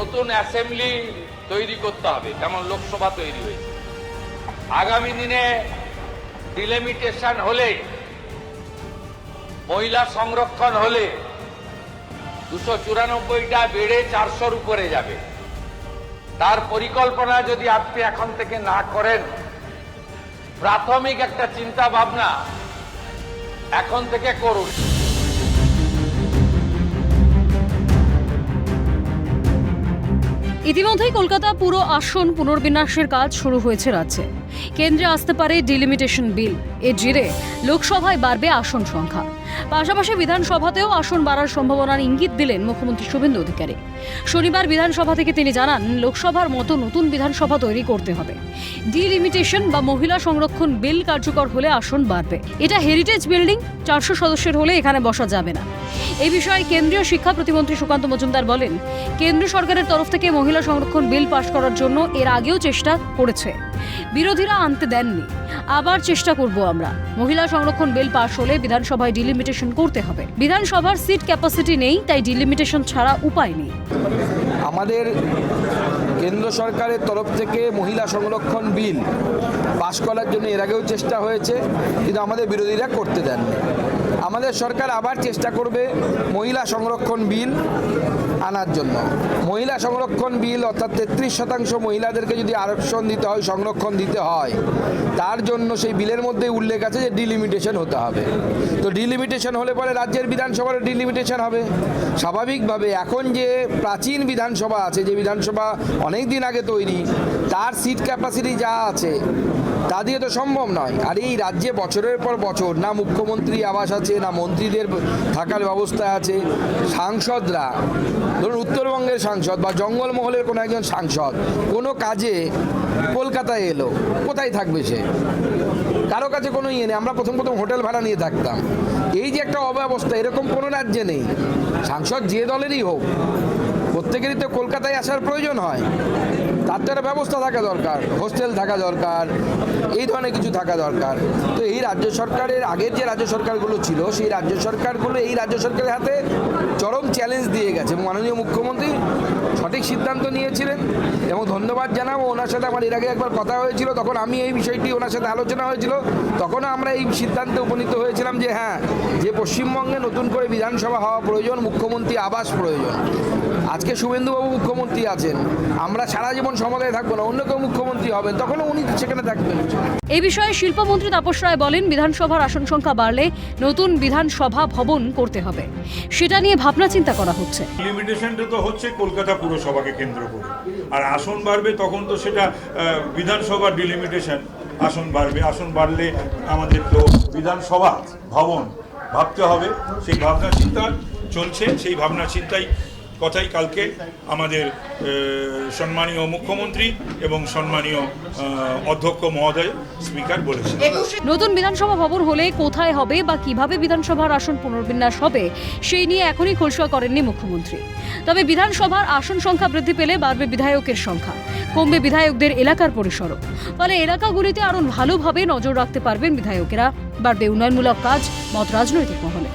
নতুন অ্যাসেম্বলি তৈরি করতে হবে, যেমন লোকসভা তৈরি হয়েছে। আগামী দিনে ডিলিমিটেশন হলে, মহিলা সংরক্ষণ হলে 294টা বেড়ে 400-র উপরে যাবে। তার পরিকল্পনা যদি আপনি এখন থেকে না করেন, প্রাথমিক একটা চিন্তা ভাবনা এখন থেকে করুন। ইতিমধ্যেই কলকাতা পুরো আসন পুনর্বিন্যাসের কাজ শুরু হয়েছে রাজ্যে। কেন্দ্রে আসতে পারে ডিলিমিটেশন বিল। এর জেরে লোকসভায় বাড়বে আসন সংখ্যা। পাশাপাশি বিধানসভাতেও আসন বাড়ার সম্ভাবনার ইঙ্গিত দিলেন মুখ্যমন্ত্রী শুভেন্দু অধিকারী। শনিবার বিধানসভা থেকে তিনি জানান, লোকসভার মতো নতুন বিধানসভা তৈরি করতে হবে। ডিলিমিটেশন বা মহিলা সংরক্ষণ বিল কার্যকর হলে আসন বাড়বে। এটা হেরিটেজ বিল্ডিং, 400 সদস্যের হলে এখানে বসা যাবে না। এই বিষয়ে কেন্দ্রীয় শিক্ষা প্রতিমন্ত্রী সুকান্ত মজুমদার বলেন, কেন্দ্র সরকারের তরফ থেকে মহিলা সংরক্ষণ বিল পাশ করার জন্য এর আগেও চেষ্টা করেছে, বিরোধীরা আনতে দেননি। আবার চেষ্টা করব আমরা। মহিলা সংরক্ষণ বিল পাশ হলে বিধানসভায় ডিলিমিটেশন করতে হবে। বিধানসভার সিট ক্যাপাসিটি নেই, তাই ডিলিমিটেশন ছাড়া উপায় নেই। আমাদের কেন্দ্র সরকারের তরফ থেকে মহিলা সংরক্ষণ বিল পাশ করার জন্য এর আগেও চেষ্টা হয়েছে, কিন্তু আমাদের বিরোধীরা করতে দেননি। আমাদের সরকার আবার চেষ্টা করবে মহিলা সংরক্ষণ বিল আনার জন্য। মহিলা সংরক্ষণ বিল অর্থাৎ 33% মহিলাদেরকে যদি আরক্ষণ দিতে হয়, সংরক্ষণ দিতে হয়, তার জন্য সেই বিলের মধ্যে উল্লেখ আছে যে ডিলিমিটেশন হতে হবে। তো ডিলিমিটেশন হলে পরে রাজ্যের বিধানসভার ডিলিমিটেশন হবে। স্বাভাবিকভাবে এখন যে প্রাচীন বিধানসভা আছে, যে বিধানসভা অনেক দিন আগে তৈরি, তার সিট ক্যাপাসিটি যা আছে তা দিয়ে তো সম্ভব নয়। আর এই রাজ্যে বছরের পর বছর না মুখ্যমন্ত্রী আবাস আছে, না মন্ত্রীদের থাকার ব্যবস্থা আছে। সাংসদরা, ধরুন উত্তরবঙ্গের সাংসদ বা জঙ্গলমহলের কোনো একজন সাংসদ কোনো কাজে কলকাতায় এলো, কোথায় থাকবে সে? কারো কাছে কোনো ইয়ে নেই। আমরা প্রথম হোটেল ভাড়া নিয়ে থাকতাম। এই যে একটা অব্যবস্থা, এরকম কোনো রাজ্যে নেই। সাংসদ যে দলেরই হোক, প্রত্যেকেরই তো কলকাতায় আসার প্রয়োজন হয়। তার তো একটা ব্যবস্থা থাকা দরকার, হোস্টেল থাকা দরকার, এই ধরনের কিছু থাকা দরকার। তো এই রাজ্য সরকারের আগের যে রাজ্য সরকারগুলো ছিল, সেই রাজ্য সরকারগুলো এই রাজ্য সরকারের হাতে চরম চ্যালেঞ্জ দিয়ে গেছে। মাননীয় মুখ্যমন্ত্রী সঠিক সিদ্ধান্ত নিয়েছিলেন এবং ধন্যবাদ জানাবো। ওনার সাথে আমার এর আগে একবার কথা হয়েছিল, তখন আমি এই বিষয়টি ওনার সাথে আলোচনা হয়েছিল, তখনও আমরা এই সিদ্ধান্তে উপনীত হয়েছিলাম যে হ্যাঁ, যে পশ্চিমবঙ্গে নতুন করে বিধানসভা হওয়া প্রয়োজন, মুখ্যমন্ত্রী আবাস প্রয়োজন। আজকে শুভেন্দুবাবু মুখ্যমন্ত্রী আছেন, আমরা সারা জীবন ক্ষমতায় থাকবো না, অন্য কেউ মুখ্যমন্ত্রী হবেন, তখনও উনি সেখানে থাকবেন। এই বিষয়ে শিল্পমন্ত্রী তাপস রায় বলেন, বিধানসভার আসন সংখ্যা বাড়লে নতুন বিধানসভা ভবন করতে হবে, সেটা নিয়ে ভাবনা চিন্তা করা হচ্ছে। লিমিটেশনটা তো হচ্ছে কলকাতা পুরসভাকে কেন্দ্র করে, আর আসন বাড়বে তখন তো সেটা বিধানসভার ডিলিমিটেশন, আসন বাড়বে। আসন বাড়লে আমাদের তো বিধানসভা ভবন ভাবতে হবে। সেই ভাবনা চিন্তা চলছে। সেই ভাবনা চিন্তাই কথাই কালকে আমাদের সম্মানীয় মুখ্যমন্ত্রী এবং সম্মানীয় অধ্যক্ষ মহোদয় স্পিকার বলেছেন। নতুন বিধানসভা ভবন হলে কোথায় হবে বা কিভাবে বিধানসভার আসন পুনর্বিন্যাস হবে, সেই নিয়ে এখনই খোলসা করেননি মুখ্যমন্ত্রী। তবে বিধানসভার আসন সংখ্যা বৃদ্ধি পেলে বাড়বে বিধায়কের সংখ্যা, কমবে বিধায়কদের এলাকার পরিসরও। ফলে এলাকাগুলিতে আরও ভালোভাবে নজর রাখতে পারবেন বিধায়কেরা। বাড়বে উন্নয়নমূলক কাজ, মত রাজনৈতিক মহলে।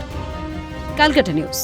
ক্যালকাটা নিউজ।